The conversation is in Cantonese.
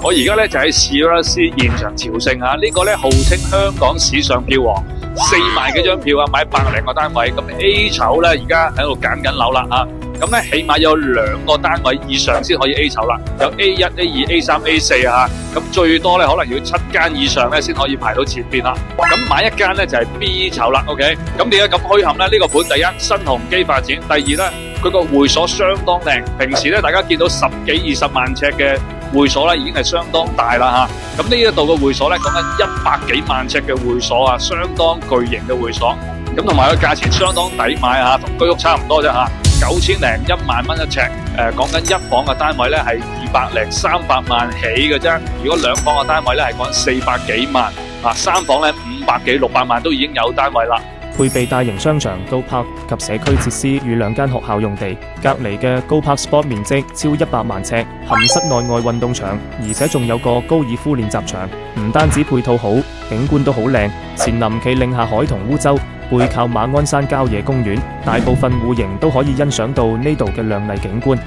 我而家咧就喺史拉斯現場朝聖啊！呢個咧號稱香港史上票王，4萬幾張票啊，買100零個單位。咁 A 籌咧而家喺度揀緊樓啦啊！咁咧起碼有2個單位以上先可以 A 籌啦，有 A1、A2、A3、A4 啊！咁最多咧可能要7間以上咧先可以排到前邊啦。咁買一間咧就係 B 籌啦 ，OK？ 咁點解咁墟冚咧？呢個盤第一新鴻基發展，第二咧佢個會所相當靚。平時咧大家見到10幾20萬尺嘅會所咧已經係相當大啦嚇，咁呢一度嘅會所咧講緊100幾萬尺嘅會所啊，相當巨型嘅會所，咁同埋個價錢相當抵買嚇，同居屋差唔多啫嚇，9000零1萬蚊一尺，講緊一房嘅單位咧係200零300萬起嘅啫，如果2房嘅單位咧係講400幾萬，啊3房咧500幾600萬都已經有單位啦。配備大型商場、Go Park 及社區設施與2間學校用地，隔離嘅 Go Park Sport 面積超100萬尺，含室內外運動場，而且仲有個高爾夫練習場。唔單止配套好，景觀都好靚。前臨企嶺下海同烏洲，背靠馬鞍山郊野公園，大部分戶型都可以欣賞到呢度嘅亮麗景觀。